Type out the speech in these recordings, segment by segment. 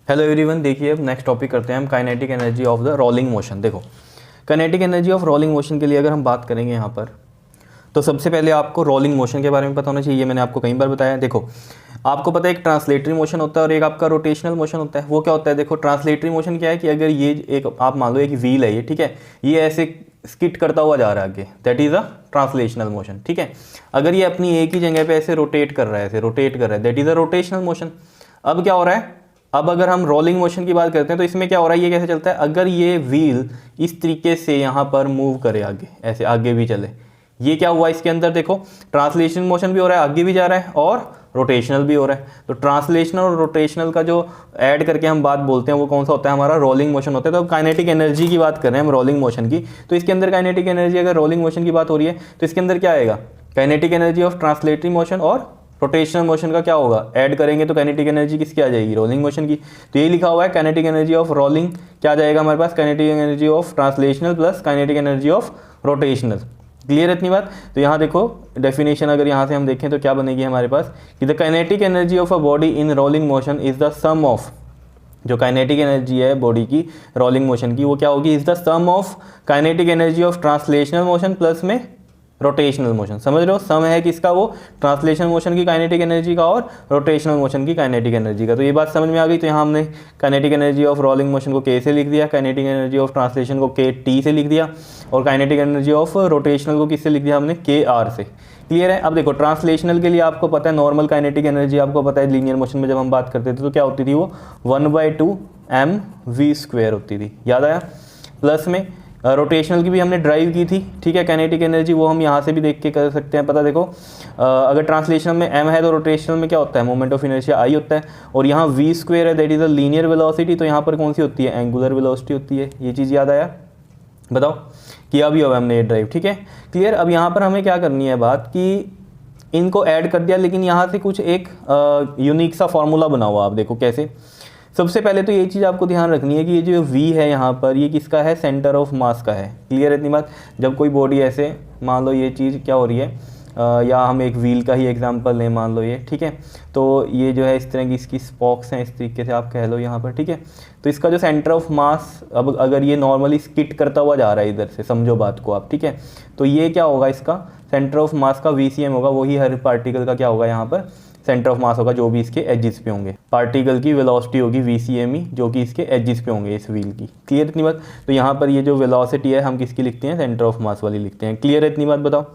Hello everyone, देखिए अब next topic करते हैं हम kinetic energy of the rolling motion. देखो kinetic energy of rolling motion के लिए अगर हम बात करेंगे यहाँ पर, तो सबसे पहले आपको रोलिंग मोशन के बारे में पता होना चाहिए। ये मैंने आपको कई बार बताया। देखो आपको पता है एक ट्रांसलेटरी मोशन होता है और एक आपका रोटेशनल मोशन होता है। वो क्या होता है? देखो ट्रांसलेटरी मोशन क्या है कि अगर ये एक आप मान लो एक व्हील है, ये ठीक है, ये ऐसे स्किट करता हुआ जा रहा है आगे, that is a translational motion. ठीक है, अगर ये अपनी एक ही जगह पे ऐसे रोटेट कर रहा है, ऐसे रोटेट कर रहा है, that is a rotational motion. अब क्या हो रहा है, अब अगर हम रोलिंग मोशन की बात करते हैं तो इसमें क्या हो रहा है, ये कैसे चलता है, अगर ये व्हील इस तरीके से यहाँ पर मूव करे आगे, ऐसे आगे भी चले, ये क्या हुआ इसके अंदर, देखो ट्रांसलेशन मोशन भी हो रहा है, आगे भी जा रहा है और रोटेशनल भी हो रहा है। तो ट्रांसलेशनल और रोटेशनल का जो ऐड करके हम बात बोलते हैं वो कौन सा होता है, हमारा रोलिंग मोशन होता है। तो काइनेटिक एनर्जी की बात कर रहे हैं हम रोलिंग मोशन की, तो इसके अंदर काइनेटिक एनर्जी, अगर रोलिंग मोशन की बात हो रही है तो इसके अंदर क्या आएगा, kinetic energy of translatory motion और रोटेशनल मोशन का क्या होगा, ऐड करेंगे तो काइनेटिक एनर्जी किसकी आ जाएगी, रोलिंग मोशन की। तो ये लिखा हुआ है काइनेटिक एनर्जी ऑफ रोलिंग, क्या आ जाएगा हमारे पास, kinetic energy of translational plus kinetic energy of rotational. Clear है इतनी बात? तो यहाँ देखो डेफिनेशन अगर यहाँ से हम देखें तो क्या बनेगी हमारे पास कि the kinetic energy of a body in rolling motion is the sum of, जो काइनेटिक एनर्जी है बॉडी की रोलिंग मोशन की, वो क्या होगी, is the sum of kinetic energy of translational motion plus में रोटेशनल मोशन। समझ रहे हो, सम है किसका, वो ट्रांसलेशन मोशन की काइनेटिक एनर्जी का और रोटेशनल मोशन की काइनेटिक एनर्जी का। तो ये बात समझ में आ गई। तो यहाँ हमने kinetic energy of rolling motion को के से लिख दिया, काइनेटिक एनर्जी ऑफ ट्रांसलेशन को के टी से लिख दिया और काइनेटिक एनर्जी ऑफ रोटेशनल को किससे लिख दिया हमने, के आर से। क्लियर है? अब देखो ट्रांसलेशनल के लिए आपको पता है नॉर्मल काइनेटिक एनर्जी आपको पता है, लीनियर मोशन में जब हम बात करते थे तो क्या होती थी, वो 1/2 mv² होती थी, याद आया। प्लस में रोटेशनल की भी हमने ड्राइव की थी, ठीक है, काइनेटिक एनर्जी, वो हम यहाँ से भी देख के कर सकते हैं पता। देखो अगर ट्रांसलेशनल में m है तो रोटेशनल में क्या होता है, मोमेंट ऑफ इनर्शिया I होता है, और यहाँ v² है, that is a linear velocity, तो यहाँ पर कौन सी होती है, एंगुलर वेलोसिटी होती है। ये चीज़ याद आया, बताओ, किया भी होगा हमने ये ड्राइव, ठीक है, क्लियर। अब यहाँ पर हमें क्या करनी है बात कि इनको ऐड कर दिया, लेकिन यहाँ से कुछ एक यूनिक सा फॉर्मूला बना हुआ, आप देखो कैसे। सबसे पहले तो ये चीज़ आपको ध्यान रखनी है कि ये जो V है यहाँ पर, ये किसका है, सेंटर ऑफ मास का है। क्लियर है इतनी बात? जब कोई बॉडी ऐसे, मान लो ये चीज़ क्या हो रही है, या हम एक व्हील का ही एग्जांपल लें, मान लो ये, ठीक है, तो ये जो है इस तरह की इसकी स्पॉक्स हैं, इस तरीके से आप कह लो यहाँ पर, ठीक है। तो इसका जो सेंटर ऑफ मास, अब अगर ये नॉर्मली स्किट करता हुआ जा रहा है इधर से, समझो बात को आप, ठीक है, तो ये क्या होगा, इसका सेंटर ऑफ मास का VCM होगा, वही हर पार्टिकल का क्या होगा यहाँ पर, सेंटर ऑफ मास होगा, जो भी इसके एजिस पे होंगे। पार्टिकल की वेलोसिटी होगी VCME, जो कि इसके एजिस पे होंगे इस व्हील की। क्लियर इतनी बात? तो यहाँ पर ये जो वेलोसिटी है हम किसकी लिखते हैं, सेंटर ऑफ मास वाली लिखते हैं। क्लियर है इतनी बात? बताओ।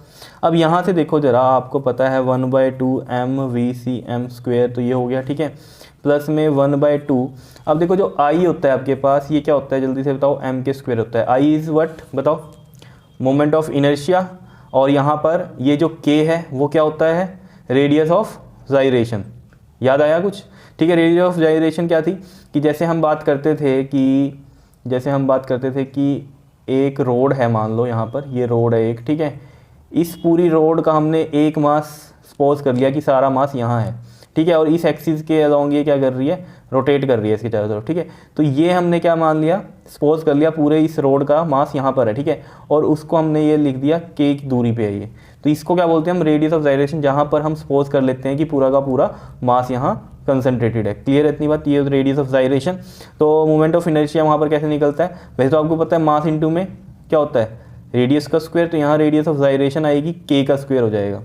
अब यहाँ से देखो जरा, आपको पता है 1/2 mvCm², तो ये हो गया, ठीक है, प्लस में 1/2। अब देखो जो I होता है आपके पास, ये क्या होता है, जल्दी से बताओ, m² होता है। I इज़ व्हाट, बताओ, मोमेंट ऑफ इनर्शिया, और यहाँ पर ये जो K है वो क्या होता है, रेडियस ऑफ जाइरेशन। याद आया कुछ? ठीक है, रेडियस ऑफ जाइरेशन क्या थी कि जैसे हम बात करते थे कि एक रोड है, मान लो यहाँ पर ये रोड है एक, ठीक है, इस पूरी रोड का हमने एक मास सपोज कर लिया कि सारा मास यहाँ है, ठीक है, और इस एक्सिस के अलोंग ये क्या कर रही है, रोटेट कर रही है इसके चारों तरफ, ठीक है। तो ये हमने क्या मान लिया, सपोज कर लिया पूरे इस रोड का मास यहाँ पर है, ठीक है, और उसको हमने ये लिख दिया k की दूरी पे है ये, तो इसको क्या बोलते हैं हम, रेडियस ऑफ जाइरेशन, जहाँ पर हम सपोज कर लेते हैं कि पूरा का पूरा मास यहाँ कंसनट्रेटेड है। क्लियर है इतनी बात? ये रेडियस ऑफ जाइरेशन। तो मोमेंट ऑफ इनर्शिया वहाँ पर कैसे निकलता है, वैसे तो आपको पता है मास इंटू में क्या होता है, रेडियस का स्क्वायर, तो यहाँ रेडियस ऑफ जाइरेशन आएगी k का स्क्वायर हो जाएगा।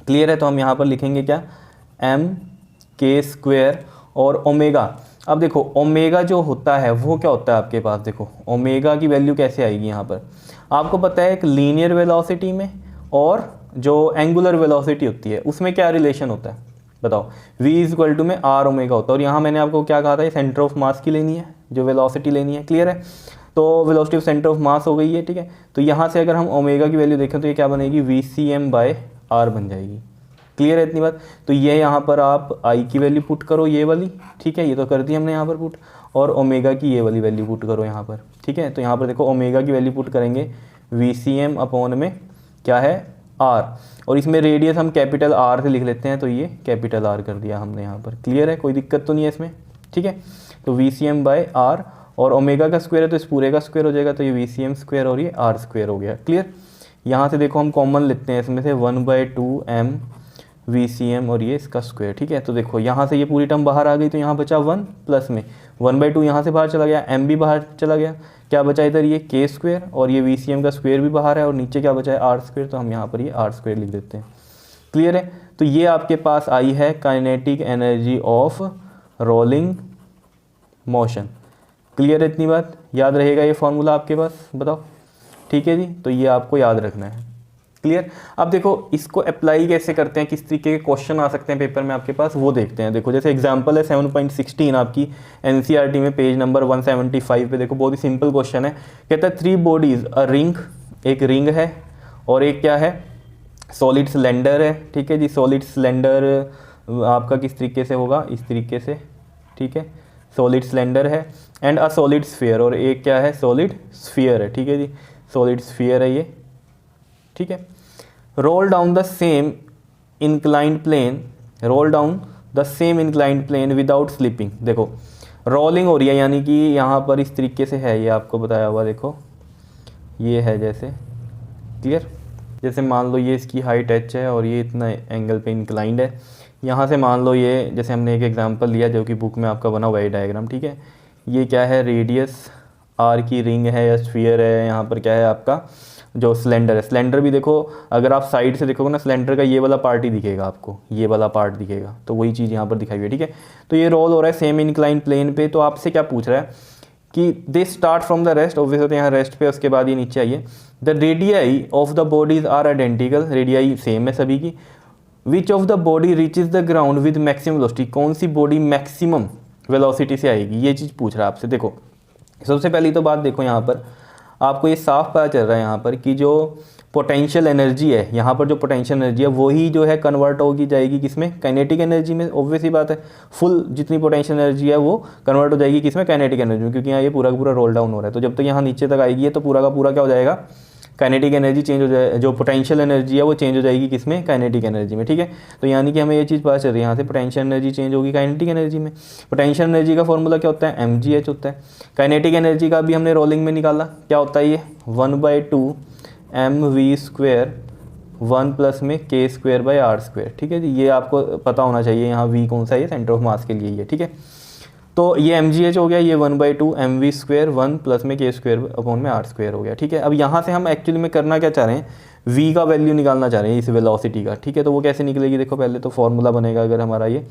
क्लियर है? तो हम यहाँ पर लिखेंगे क्या, mk² और ओमेगा। अब देखो ओमेगा जो होता है वो क्या होता है आपके पास, देखो ओमेगा की वैल्यू कैसे आएगी यहाँ पर, आपको पता है एक लीनियर वेलोसिटी में और जो एंगुलर वेलोसिटी होती है उसमें क्या रिलेशन होता है, बताओ, v में r ओमेगा होता है। और यहाँ मैंने आपको क्या कहा था, ये सेंटर ऑफ मास की लेनी है, जो वेलोसिटी लेनी है। क्लियर है? तो velocity of centre of mass हो गई है, ठीक है। तो यहाँ से अगर हम ओमेगा की वैल्यू देखें तो ये क्या बनेगी, VCM/r बन जाएगी। क्लियर है इतनी बात? तो ये यहाँ पर आप I की वैल्यू पुट करो, ये वाली, ठीक है, ये तो कर दी हमने यहाँ पर पुट, और ओमेगा की ये वाली वैल्यू पुट करो यहाँ पर, ठीक है। तो यहाँ पर देखो ओमेगा की वैल्यू पुट करेंगे VCM अपॉन में क्या है, R, और इसमें रेडियस हम कैपिटल R से लिख लेते हैं, तो ये कैपिटल R कर दिया हमने यहाँ पर। क्लियर है? कोई दिक्कत तो नहीं है इसमें, ठीक है। तो VCM/r, और ओमेगा का स्क्वायर है तो इस पूरे का स्क्वायर हो जाएगा, तो ये VCM² और ये R² हो गया। क्लियर? यहाँ से देखो हम कॉमन लेते हैं इसमें से 1/2 VCM और ये इसका स्क्वायर, ठीक है। तो देखो यहाँ से ये पूरी टर्म बाहर आ गई, तो यहाँ बचा 1 प्लस में 1/2 यहाँ से बाहर चला गया, m भी बाहर चला गया, क्या बचा इधर ये k स्क्वायर, और ये VCM का स्क्वायर भी बाहर है, और नीचे क्या बचा है r स्क्वायर, तो हम यहाँ पर ये r स्क्वायर लिख देते हैं। क्लियर है। तो ये आपके पास आई है kinetic energy of rolling motion. Clear है, इतनी बात याद रहेगा ये फॉर्मूला आपके पास, बताओ, ठीक है जी। तो ये आपको याद रखना है। क्लियर। अब देखो इसको अप्लाई कैसे करते हैं, किस तरीके के क्वेश्चन आ सकते हैं पेपर में आपके पास, वो देखते हैं। देखो जैसे एग्जांपल है 7.16 आपकी एनसीईआरटी में पेज नंबर 175 पे, देखो बहुत ही सिंपल क्वेश्चन है। कहता है 3 बॉडीज अ रिंग, एक रिंग है और एक क्या है, सॉलिड सिलेंडर है, ठीक है जी। सॉलिड सिलेंडर आपका किस तरीके से होगा, इस तरीके से, ठीक है, सॉलिड सिलेंडर है, एंड अ सॉलिड स्फीयर, और एक क्या है, सॉलिड स्फीयर है, ठीक है जी, सॉलिड स्फीयर है ये, ठीक है। Roll down the same inclined plane, roll down the same inclined plane without slipping. देखो रोलिंग हो रही है, यानी कि यहाँ पर इस तरीके से है, ये आपको बताया हुआ, देखो ये है जैसे, क्लियर। जैसे मान लो ये इसकी हाइट h है और ये इतना एंगल पे इंक्लाइंड है। यहाँ से मान लो ये, जैसे हमने एक एग्जांपल लिया जो कि बुक में आपका बना हुआ है डायग्राम, ठीक है। ये क्या है, रेडियस r की रिंग है या स्फीयर है, यहाँ पर क्या है आपका जो सिलेंडर है। सिलेंडर भी देखो, अगर आप साइड से देखोगे ना, सिलेंडर का ये वाला पार्ट ही दिखेगा आपको, ये वाला पार्ट दिखेगा, तो वही चीज़ यहाँ पर दिखाई हुई है, ठीक है। तो ये रोल हो रहा है सेम इंक्लाइन प्लेन पे। तो आपसे क्या पूछ रहा है कि they start from the rest, obvious होते हैं यहाँ रेस्ट पे, उसके बाद ये नीचे आइए। The radii of the bodies are identical, radii same है सभी की। Which of the body reaches the ground with maximum velocity, कौन सी बॉडी मैक्सिमम वेलोसिटी से आएगी, ये चीज़ पूछ रहा है आपसे। देखो सबसे पहली तो बात देखो, यहाँ पर आपको ये साफ पता चल रहा है यहाँ पर कि जो पोटेंशियल एनर्जी है, यहाँ पर जो पोटेंशियल एनर्जी है वही जो है कन्वर्ट होगी जाएगी किसमें, काइनेटिक एनर्जी में। ऑब्वियस ही बात है, फुल जितनी पोटेंशियल एनर्जी है वो कन्वर्ट हो जाएगी किसमें, काइनेटिक एनर्जी में, क्योंकि यहाँ ये पूरा का पूरा रोल डाउन हो रहा है। तो जब तक यहाँ नीचे तक आएगी है तो पूरा का पूरा क्या हो जाएगा, काइनेटिक एनर्जी चेंज हो जाए, जो पोटेंशियल एनर्जी है वो चेंज हो जाएगी किसमें, काइनेटिक एनर्जी में, ठीक है। तो यानी कि हमें ये चीज़ पता चल रही है यहाँ से, पोटेंशियल एनर्जी चेंज होगी काइनेटिक एनर्जी में। पोटेंशियल एनर्जी का फॉर्मूला क्या होता है, mgh होता है। काइनेटिक एनर्जी का भी हमने रोलिंग में निकाला, क्या होता है ये 1/2 mv², 1 प्लस में k²/r², ठीक है जी। ये आपको पता होना चाहिए, यहाँ v कौन सा है, सेंटर ऑफ मास के लिए ये, ठीक है। तो ये mgh हो गया, ये 1/2 mv², 1 प्लस में k²/r² हो गया, ठीक है। अब यहाँ से हम एक्चुअली में करना क्या चाह रहे हैं, v का वैल्यू निकालना चाह रहे हैं इस वेलोसिटी का, ठीक है। तो वो कैसे निकलेगी, देखो पहले तो फॉर्मूला बनेगा, अगर हमारा ये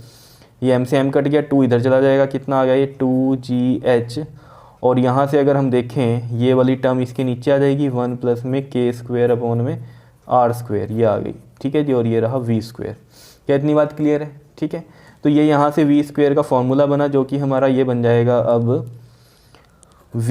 m से m कट गया, 2 इधर चला जाएगा, कितना आ गया ये 2gh, और यहाँ से अगर हम देखें ये वाली टर्म इसके नीचे आ जाएगी, 1 प्लस में k²/r², ये आ गई, ठीक है जी। और ये रहा v², क्या इतनी बात क्लियर है, ठीक है। तो ये यहाँ से v² का फॉर्मूला बना, जो कि हमारा ये बन जाएगा अब v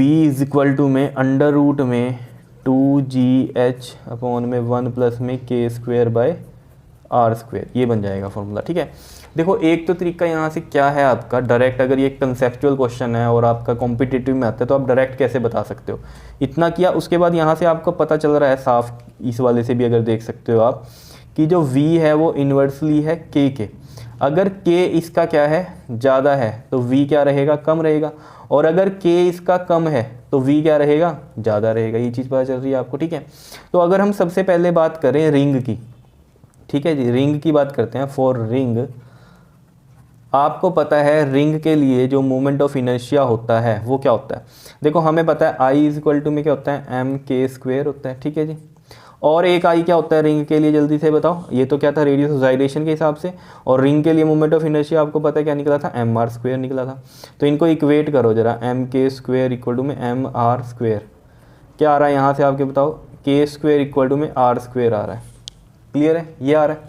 = में अंडर रूट में 2gh/1 प्लस में k²/r², ये बन जाएगा फॉर्मूला, ठीक है। देखो एक तो तरीका यहाँ से क्या है आपका डायरेक्ट, अगर ये कंसेप्चुअल क्वेश्चन है और आपका कॉम्पिटिटिव में आता है तो आप डायरेक्ट कैसे बता सकते हो, इतना किया। उसके बाद यहाँ से आपको पता चल रहा है साफ, इस वाले से भी अगर देख सकते हो आप, कि जो v है वो इन्वर्सली है k के। अगर k इसका क्या है, ज़्यादा है, तो v क्या रहेगा, कम रहेगा, और अगर k इसका कम है तो v क्या रहेगा, ज़्यादा रहेगा। ये चीज़ पता चल रही है आपको, ठीक है। तो अगर हम सबसे पहले बात करें रिंग की, ठीक है जी, रिंग की बात करते हैं। फॉर रिंग, आपको पता है रिंग के लिए जो मोमेंट ऑफ इनर्शिया होता है वो क्या होता है, देखो हमें पता है I = में क्या होता है, mk² होता है, ठीक है जी। और एक I क्या होता है रिंग के लिए, जल्दी से बताओ। ये तो क्या था, रेडियस ऑफ जाइलेशन के हिसाब से, और रिंग के लिए मोमेंट ऑफ इनर्शिया आपको पता है क्या निकला था, mr² निकला था। तो इनको इक्वेट करो जरा, mk² = में mr², क्या आ रहा है यहाँ से आपके बताओ, k² = में r² आ रहा है, क्लियर है, ये आ रहा है।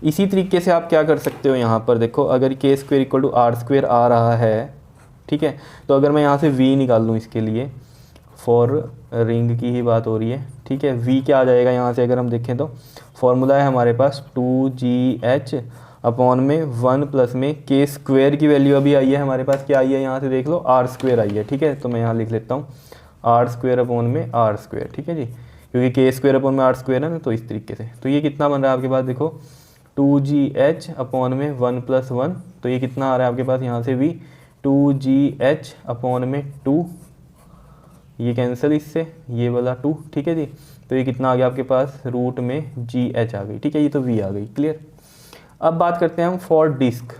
इसी तरीके से आप क्या कर सकते हो, यहाँ पर देखो अगर k² = r² आ रहा है, ठीक है, तो अगर मैं यहाँ से v निकाल लूँ इसके लिए, फॉर रिंग की ही बात हो रही है, ठीक है। v क्या आ जाएगा यहाँ से, अगर हम देखें तो फॉर्मूला है हमारे पास 2gh/1 प्लस में k² की वैल्यू अभी आई है हमारे पास, क्या आई है यहाँ से देख लो, r² आई है, ठीक है। तो मैं यहाँ लिख लेता हूँ r²/r², ठीक है जी, क्योंकि k²/r² है ना, तो इस तरीके से। तो ये कितना बन रहा है आपके पास, देखो 2gh/1 + 1, तो ये कितना आ रहा है आपके पास यहाँ से v 2gh/2, ये कैंसिल इससे, ये वाला 2, ठीक है जी। तो ये कितना आ गया आपके पास, रूट में gh आ गई, ठीक है, ये तो v आ गई, क्लियर। अब बात करते हैं हम फॉर डिस्क।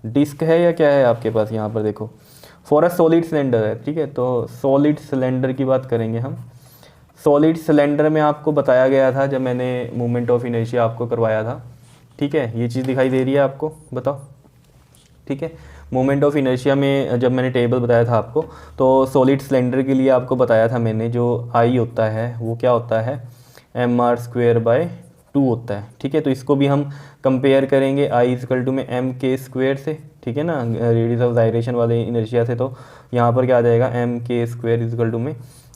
डिस्क है या क्या है आपके पास, यहाँ पर देखो फॉर अ सॉलिड सिलेंडर है, ठीक है। तो सॉलिड सिलेंडर की बात करेंगे हम। सॉलिड सिलेंडर में आपको बताया गया था जब मैंने मोमेंट ऑफ इनर्शिया आपको करवाया था, ठीक है। ये चीज़ दिखाई दे रही है आपको, बताओ, ठीक है। मोमेंट ऑफ इनर्शिया में जब मैंने टेबल बताया था आपको, तो सॉलिड सिलेंडर के लिए आपको बताया था मैंने, जो आई होता है वो क्या होता है, mr²/2 होता है, ठीक है। तो इसको भी हम कंपेयर करेंगे आई इजकल टू में mk² से, ठीक है ना, रेडियस ऑफ गायरेशन वाले इनर्शिया से। तो यहाँ पर क्या आ जाएगा, mk² इजकल टू में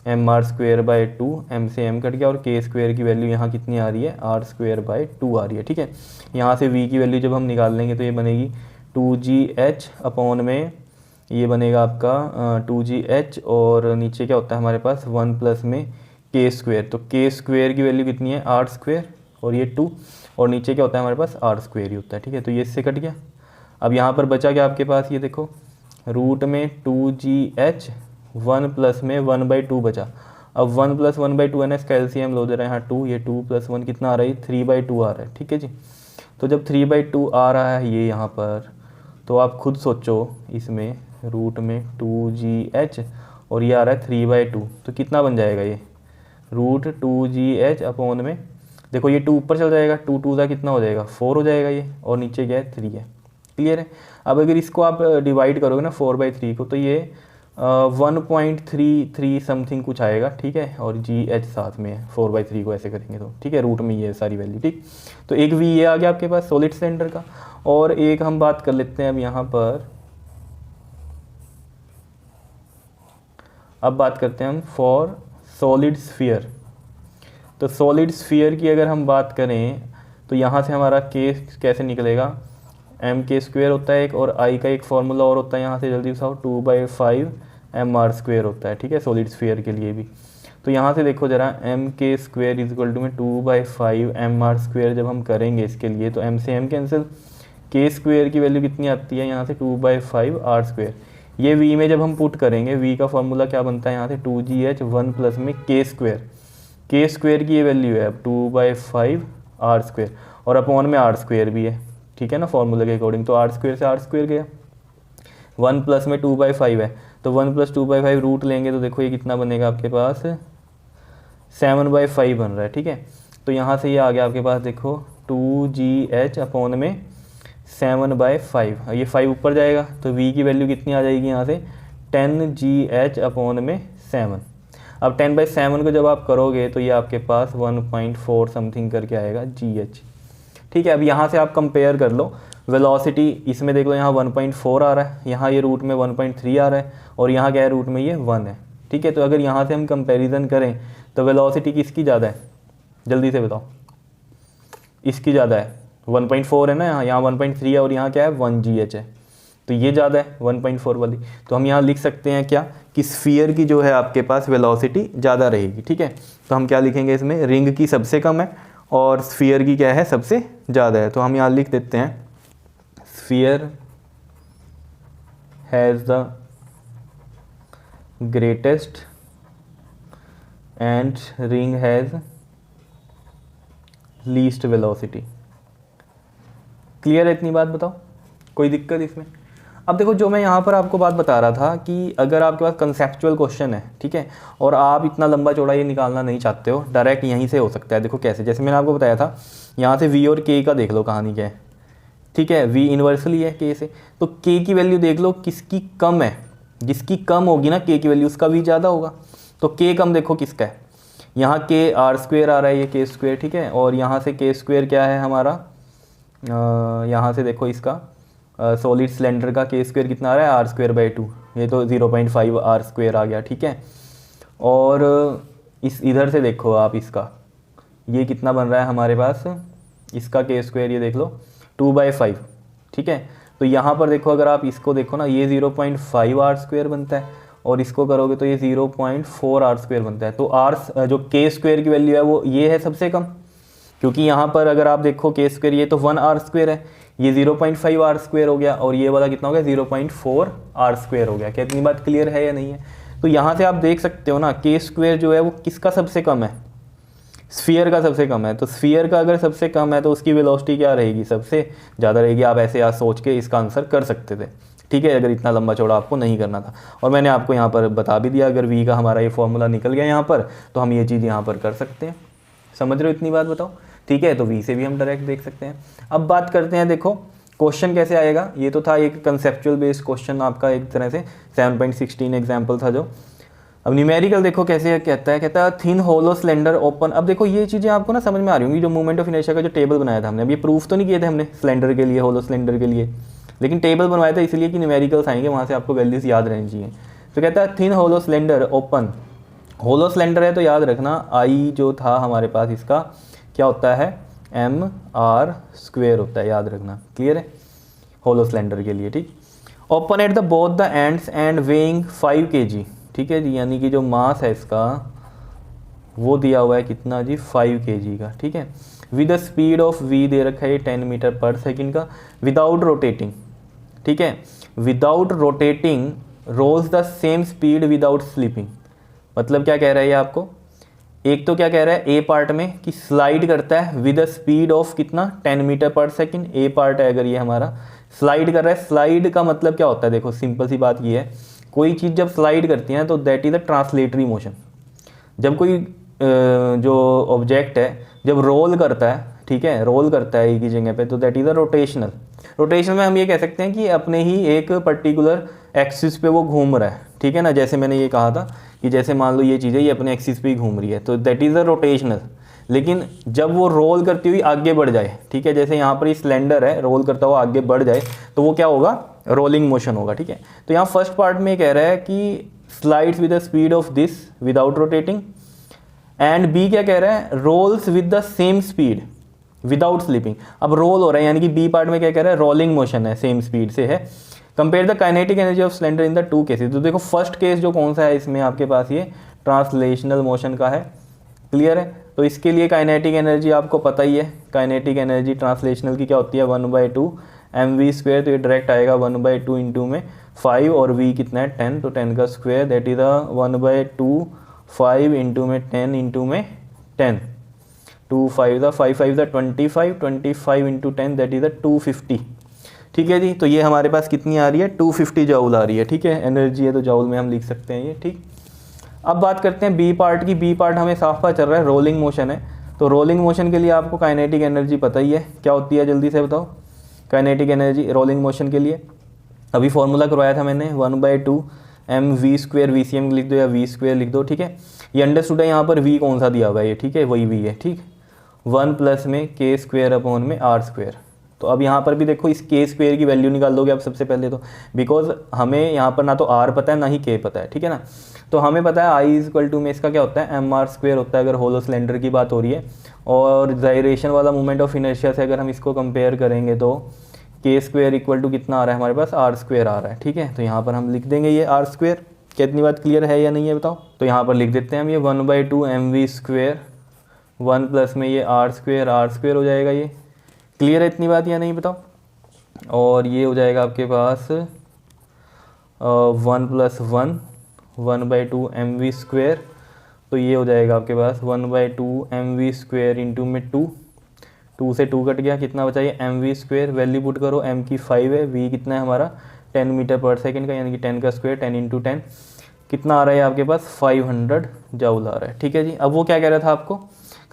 mr²/2, m से m कट गया, और k² की वैल्यू यहाँ कितनी आ रही है, r²/2 आ रही है, ठीक है। यहाँ से v की वैल्यू जब हम निकाल लेंगे तो ये बनेगी 2gh अपॉन में, ये बनेगा आपका 2gh, और नीचे क्या होता है हमारे पास 1 प्लस में k²। तो k² की वैल्यू कितनी है, r², और ये 2, और नीचे क्या होता है हमारे पास r² ही होता है, ठीक है। तो ये इससे कट गया। अब यहाँ पर बचा क्या आपके पास, ये देखो रूट में 2gh 1 प्लस में 1/2 बचा। अब 1 प्लस 1/2 है ना, इसका एलसीएम लो दे रहे हैं यहाँ 2, ये 2 प्लस 1 कितना आ रहा है, 3/2 आ रहा है, ठीक है जी। तो जब 3/2 आ रहा है ये यहाँ पर, तो आप खुद सोचो इसमें रूट में 2gh और ये आ रहा है 3/2, तो कितना बन जाएगा ये, रूट 2gh अपॉन में, देखो ये 2 ऊपर चल जाएगा, 2 2 का कितना हो जाएगा, 4 हो जाएगा ये, और नीचे क्या है 3 है, क्लियर है। अब अगर इसको आप डिवाइड करोगे ना 4/3 को, तो ये 1.33 समथिंग कुछ आएगा, ठीक है। और gh साथ में है, 4/3 को ऐसे करेंगे तो, ठीक है, रूट में ये सारी वैल्यू, ठीक। तो एक v ये आ गया आपके पास सॉलिड सिलेंडर का। और एक हम बात कर लेते हैं अब यहाँ पर, अब बात करते हैं हम फॉर सॉलिड स्फीयर। तो सॉलिड स्फीयर की अगर हम बात करें तो यहाँ से हमारा k कैसे निकलेगा, mk² होता है एक, और i का एक फार्मूला और होता है, यहाँ से जल्दी बताओ 2/5 mr² होता है, ठीक है, सॉलिड स्फीयर के लिए भी। तो यहाँ से देखो जरा, mk² इजक्वल टू में 2/5 mr² जब हम करेंगे इसके लिए, तो m से m कैंसिल, k² की वैल्यू कितनी आती है यहाँ से 2/5 r²। ये v में जब हम पुट करेंगे, v का फार्मूला क्या बनता है यहाँ से 2gh 1 प्लस में k² की ये वैल्यू है अब 2/5 r², और अपॉन में r² भी है, ठीक है ना, फार्मूला के अकॉर्डिंग। तो r² से r² गया, 1 प्लस में 2/5 है, तो 1 प्लस 2/5 रूट लेंगे तो देखो ये कितना बनेगा आपके पास, 7/5 बन रहा है, ठीक है। तो यहाँ से ये आ गया आपके पास, देखो 2gh अपॉन में 7/5, ये 5 ऊपर जाएगा तो v की वैल्यू कितनी आ जाएगी यहाँ से 10gh अपॉन में 7। अब 10/7 को जब आप करोगे तो ये आपके पास 1.4 समथिंग करके आएगा gh, ठीक है। अब यहाँ से आप कंपेयर कर लो वेलोसिटी, इसमें देख लो यहाँ 1.4 आ रहा है, यहाँ ये रूट में 1.3 आ रहा है, और यहाँ क्या है रूट में ये 1 है, ठीक है। तो अगर यहाँ से हम कंपैरिजन करें तो वेलोसिटी किसकी ज़्यादा है, जल्दी से बताओ, इसकी ज़्यादा है, 1.4 है ना, यहाँ 1.3 है, और यहाँ क्या है 1gh है, तो ये ज़्यादा है 1.4 वाली। तो हम यहाँ लिख सकते हैं क्या, कि स्फीयर की जो है आपके पास वेलोसिटी ज़्यादा रहेगी, ठीक है। तो हम क्या लिखेंगे इसमें, रिंग की सबसे कम है और स्फीयर की क्या है सबसे ज़्यादा है। तो हम यहाँ लिख देते हैं sphere has the greatest and ring has least velocity. Clear है इतनी बात, बताओ कोई दिक्कत इसमें। अब देखो जो मैं यहाँ पर आपको बात बता रहा था कि अगर आपके पास कंसेप्चुअल क्वेश्चन है, ठीक है, और आप इतना लंबा चौड़ा ये निकालना नहीं चाहते हो, डायरेक्ट यहीं से हो सकता है। देखो कैसे, जैसे मैंने आपको बताया था, यहाँ से v और k का देख लो कहानी क्या है, ठीक है, v इन्वर्सल ही है k से, तो k की वैल्यू देख लो किसकी कम है, जिसकी कम होगी ना k की वैल्यू उसका v ज़्यादा होगा। तो k कम देखो किसका है, यहाँ k r² आ रहा है, ये k², ठीक है, और यहाँ से k² क्या है हमारा, यहाँ से देखो इसका सॉलिड सिलेंडर का k² कितना आ रहा है r²/2, ये तो 0.5 r² आ गया, ठीक है। और इस इधर से देखो आप इसका, ये कितना बन रहा है हमारे पास, इसका k², ये देख लो 2/5, ठीक है। तो यहाँ पर देखो अगर आप इसको देखो ना, ये 0.5 r² बनता है, और इसको करोगे तो ये 0.4 r² बनता है। तो r जो k² की वैल्यू है वो ये है सबसे कम, क्योंकि यहाँ पर अगर आप देखो k², ये तो 1 r² है, ये 0.5 r² हो गया, और ये वाला कितना हो गया 0.4 r² हो गया। क्या इतनी बात क्लियर है या नहीं है। तो यहाँ से आप देख सकते हो ना k² जो है वो किसका सबसे कम है, स्फीयर का सबसे कम है, तो स्फीयर का अगर सबसे कम है तो उसकी वेलोसिटी क्या रहेगी, सबसे ज़्यादा रहेगी। आप ऐसे आज सोच के इसका आंसर कर सकते थे, ठीक है, अगर इतना लंबा चौड़ा आपको नहीं करना था। और मैंने आपको यहाँ पर बता भी दिया, अगर v का हमारा ये फॉर्मूला निकल गया यहाँ पर तो हम ये चीज़ यहाँ पर कर सकते हैं। समझ रहे हो इतनी बात, बताओ, ठीक है। तो v से भी हम डायरेक्ट देख सकते हैं। अब बात करते हैं, देखो क्वेश्चन कैसे आएगा। ये तो था एक कंसेप्चुअल बेस्ड क्वेश्चन आपका, एक तरह से 7.16 एग्जाम्पल था जो। अब न्यूमेरिकल देखो कैसे कहता है थिन होलो सिलेंडर ओपन। अब देखो ये चीज़ें आपको ना समझ में आ रही होंगी, जो मूवमेंट ऑफ इनर्शिया का जो टेबल बनाया था हमने, अब ये प्रूफ तो नहीं किए थे हमने सिलेंडर के लिए, होलो सिलेंडर के लिए, लेकिन टेबल बनवाया था इसलिए कि न्यूमेरिकल्स आएंगे, वहाँ से आपको वैल्यूज याद रहनी चाहिए। तो कहता है thin hollow cylinder open, hollow cylinder है तो याद रखना आई जो था हमारे पास इसका क्या होता है, mr² होता है, याद रखना, क्लियर है, होलो सिलेंडर के लिए, ठीक। Open at the both the ends and weighing 5 kg, ठीक है जी, यानी कि जो मास है इसका वो दिया हुआ है कितना जी, 5 kg का, ठीक है। With the speed of v दे रखा है 10 मीटर पर सेकेंड का, विदाउट रोटेटिंग, ठीक है, without rotating rolls the same speed without slipping. मतलब क्या कह रहा है ये आपको, एक तो क्या कह रहा है ए पार्ट में कि स्लाइड करता है विद द स्पीड ऑफ कितना 10 मीटर पर सेकेंड, ए पार्ट है अगर ये हमारा स्लाइड कर रहा है। स्लाइड का मतलब क्या होता है, देखो सिंपल सी बात ये है, कोई चीज़ जब स्लाइड करती है तो that is a translatory motion. जब कोई जो ऑब्जेक्ट है जब रोल करता है, ठीक है, रोल करता है एक ही जगह पे, तो that is a rotational. Rotation में हम ये कह सकते हैं कि अपने ही एक पर्टिकुलर एक्सिस पे वो घूम रहा है, ठीक है ना। जैसे मैंने ये कहा था कि जैसे मान लो ये चीज़ है, ये अपने एक्सिस पे ही घूम रही है, तो दैट इज़ अ रोटेशनल। लेकिन जब वो रोल करती हुई आगे बढ़ जाए, ठीक है, जैसे यहाँ पर ये सिलेंडर है, रोल करता हुआ आगे बढ़ जाए तो वो क्या होगा, रोलिंग मोशन होगा, ठीक है। तो यहाँ फर्स्ट पार्ट में कह रहा है कि slides with the speed of this without rotating, and B क्या कह रहा है, rolls with the same speed without slipping. अब रोल हो रहा है यानी कि बी पार्ट में क्या कह रहा है, रोलिंग मोशन है, सेम स्पीड से है। Compare the kinetic energy of cylinder in the 2 cases. तो देखो फर्स्ट केस जो कौन सा है इसमें आपके पास ये ट्रांसलेशनल मोशन का है, क्लियर है। तो इसके लिए काइनेटिक एनर्जी आपको पता ही है, काइनेटिक एनर्जी ट्रांसलेशनल की क्या होती है, 1/2 mv²। तो ये डायरेक्ट आएगा 1/2 इंटू में 5 और v कितना है 10, तो 10 का स्क्वायर दैट इज 1/2 5 इंटू में 10 इंटू में 10, 2 5 5 5 25, 25 इंटू 10 दैट इज 250, ठीक है जी। तो ये हमारे पास कितनी आ रही है, 250 जॉउल आ रही है, ठीक है। एनर्जी है तो जॉउल में हम लिख सकते हैं ये, ठीक। अब बात करते हैं बी पार्ट की। बी पार्ट हमें साफ पता चल रहा है रोलिंग मोशन है, तो रोलिंग मोशन के लिए आपको काइनेटिक एनर्जी पता ही है क्या होती है, जल्दी से बताओ। काइनेटिक एनर्जी रोलिंग मोशन के लिए अभी फॉर्मूला करवाया था मैंने, 1/2 mv², VCM लिख दो या v² लिख दो, ठीक है। ये अंडरस्टूड है, यहाँ पर v कौन सा दिया हुआ है ये, ठीक है, वही v है, ठीक। 1 प्लस में k² में r²। तो अब यहाँ पर भी देखो इस k² की वैल्यू निकाल दोगे आप सबसे पहले तो, बिकॉज हमें यहाँ पर ना तो r पता है ना ही k पता है, ठीक है ना। तो हमें पता है I = में इसका क्या होता है, mr² होता है अगर होलो सिलेंडर की बात हो रही है। और जायरेशन वाला मूवमेंट ऑफ इनर्शिया से अगर हम इसको कंपेयर करेंगे तो k² कितना आ रहा है हमारे पास, r² आ रहा है, ठीक है। तो यहाँ पर हम लिख देंगे ये r²। क्या इतनी बात क्लियर है या नहीं है बताओ। तो यहाँ पर लिख देते हैं हम ये 1/2 mv², 1 प्लस में ये r² हो जाएगा, ये क्लियर है इतनी बात या नहीं बताओ। और ये हो जाएगा आपके पास 1 + 1 1/2 mv²। तो ये हो जाएगा आपके पास 1/2 mv² इंटू में 2 से 2 कट गया, कितना बचा ये mv²। वैल्यू पुट करो, m की 5 है, v कितना है हमारा 10 मीटर पर सेकेंड का, यानी कि 10 का स्क्वायर 10 इंटू 10 कितना आ रहा है आपके पास 500 जॉउल आ रहा है, ठीक है जी। अब वो क्या कह रहा था आपको,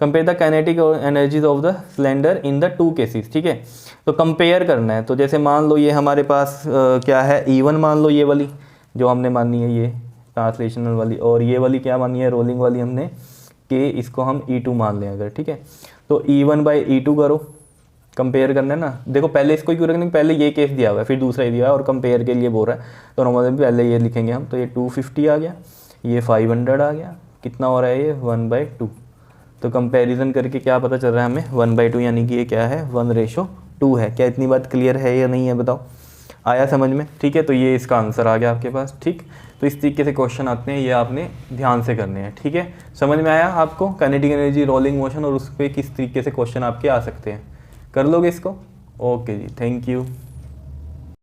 compare the kinetic energies of the cylinder in the 2 cases, ठीक है। तो कंपेयर करना है, तो जैसे मान लो ये हमारे पास क्या है E1 मान लो, ये वाली जो हमने मानी है ये ट्रांसलेशनल वाली, और ये वाली क्या मानी है रोलिंग वाली हमने, कि इसको हम E2 मान लें अगर, ठीक है। तो E1/E2 करो, कंपेयर करना है ना। देखो पहले इसको क्यों रखने, पहले ये केस दिया हुआ है फिर दूसरा ही दिया है और कंपेयर के लिए बोल रहा है, तो नॉर्मल पहले ये लिखेंगे हम। तो ये 250 आ गया, ये 500 आ गया, कितना हो रहा है ये 1/2। तो कंपैरिजन करके क्या पता चल रहा है हमें 1/2, यानी कि ये क्या है 1:2 है। क्या इतनी बात क्लियर है या नहीं है बताओ, आया समझ में, ठीक है। तो ये इसका आंसर आ गया आपके पास, ठीक। तो इस तरीके से क्वेश्चन आते हैं, ये आपने ध्यान से करने हैं, ठीक है। समझ में आया आपको काइनेटिक एनर्जी, रोलिंग मोशन और उस पर किस तरीके से क्वेश्चन आपके आ सकते हैं, कर लोगे इसको। ओके जी, थैंक यू।